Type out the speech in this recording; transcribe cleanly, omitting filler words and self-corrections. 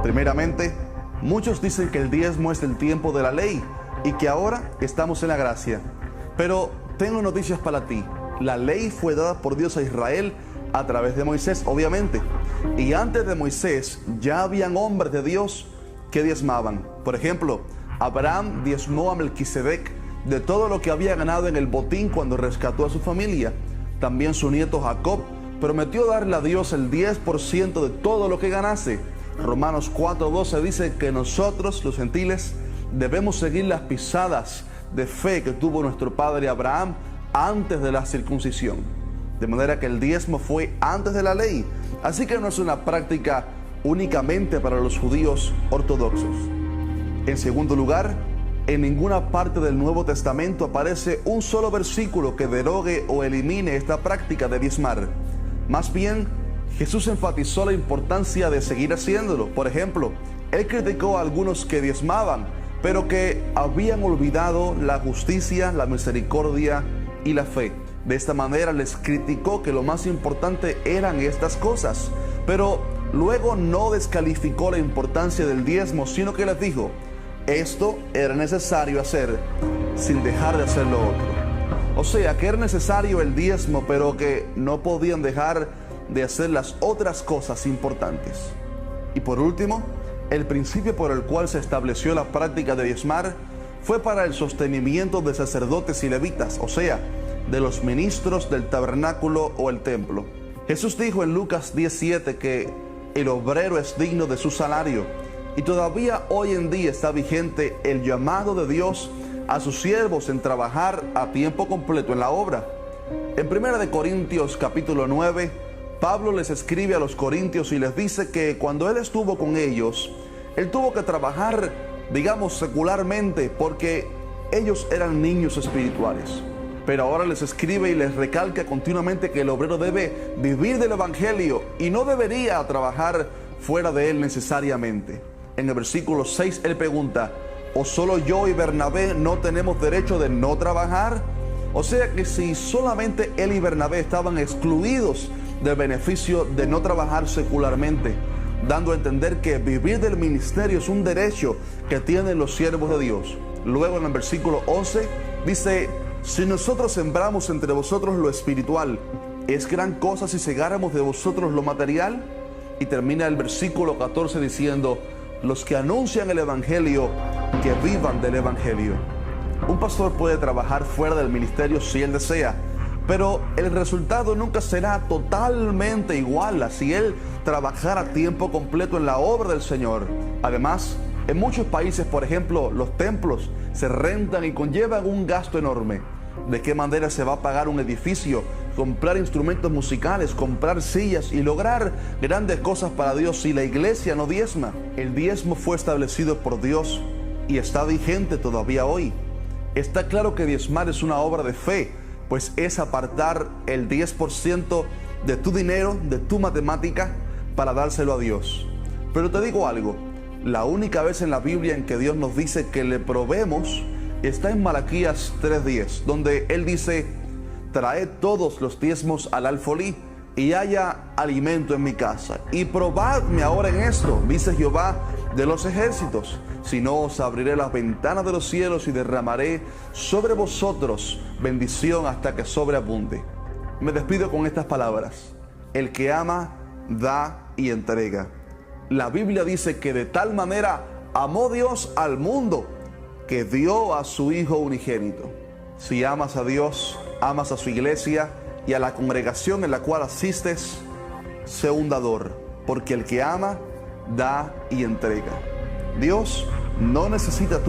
Primeramente, muchos dicen que el diezmo es el tiempo de la ley y que ahora estamos en la gracia. Pero tengo noticias para ti. La ley fue dada por Dios a Israel a través de Moisés, obviamente. Y antes de Moisés ya habían hombres de Dios que diezmaban. Por ejemplo, Abraham diezmó a Melquisedec de todo lo que había ganado en el botín cuando rescató a su familia. También su nieto Jacob prometió darle a Dios el 10% de todo lo que ganase. Romanos 4:12 dice que nosotros, los gentiles, debemos seguir las pisadas de fe que tuvo nuestro padre Abraham antes de la circuncisión. De manera que el diezmo fue antes de la ley. Así que no es una práctica únicamente para los judíos ortodoxos. En segundo lugar, en ninguna parte del Nuevo Testamento aparece un solo versículo que derogue o elimine esta práctica de diezmar. Más bien, Jesús enfatizó la importancia de seguir haciéndolo. Por ejemplo, Él criticó a algunos que diezmaban, pero que habían olvidado la justicia, la misericordia y la fe. De esta manera les criticó que lo más importante eran estas cosas, pero luego no descalificó la importancia del diezmo, sino que les dijo, esto era necesario hacer sin dejar de hacer lo otro. O sea, que era necesario el diezmo, pero que no podían dejar de hacer las otras cosas importantes. Y por último, el principio por el cual se estableció la práctica de diezmar fue para el sostenimiento de sacerdotes y levitas, o sea, de los ministros del tabernáculo o el templo. Jesús dijo en Lucas 10:7 que el obrero es digno de su salario, y todavía hoy en día está vigente el llamado de Dios a sus siervos en trabajar a tiempo completo en la obra. En 1 Corintios capítulo 9, Pablo les escribe a los corintios y les dice que cuando él estuvo con ellos, él tuvo que trabajar, digamos, secularmente, porque ellos eran niños espirituales. Pero ahora les escribe y les recalca continuamente que el obrero debe vivir del evangelio y no debería trabajar fuera de él necesariamente. En el versículo 6 él pregunta, ¿o solo yo y Bernabé no tenemos derecho de no trabajar? O sea que si solamente él y Bernabé estaban excluidos del beneficio de no trabajar secularmente, dando a entender que vivir del ministerio es un derecho que tienen los siervos de Dios. Luego en el versículo 11 dice, si nosotros sembramos entre vosotros lo espiritual, ¿es gran cosa si segáramos de vosotros lo material? Y termina el versículo 14 diciendo, los que anuncian el evangelio, que vivan del evangelio. Un pastor puede trabajar fuera del ministerio si él desea, pero el resultado nunca será totalmente igual a si él trabajara a tiempo completo en la obra del Señor. Además, en muchos países, por ejemplo, los templos se rentan y conllevan un gasto enorme. ¿De qué manera se va a pagar un edificio, comprar instrumentos musicales, comprar sillas y lograr grandes cosas para Dios si la iglesia no diezma? El diezmo fue establecido por Dios y está vigente todavía hoy. Está claro que diezmar es una obra de fe, pues es apartar el 10% de tu dinero, de tu matemática, para dárselo a Dios. Pero te digo algo, la única vez en la Biblia en que Dios nos dice que le probemos está en Malaquías 3:10, donde Él dice, traed todos los diezmos al alfolí y haya alimento en mi casa. Y probadme ahora en esto, dice Jehová de los ejércitos, si no os abriré las ventanas de los cielos y derramaré sobre vosotros bendición hasta que sobreabunde. Me despido con estas palabras, el que ama, da y entrega. La Biblia dice que de tal manera amó Dios al mundo, que dio a su Hijo unigénito. Si amas a Dios, amas a su iglesia y a la congregación en la cual asistes, sé un dador, porque el que ama, da y entrega. Dios no necesita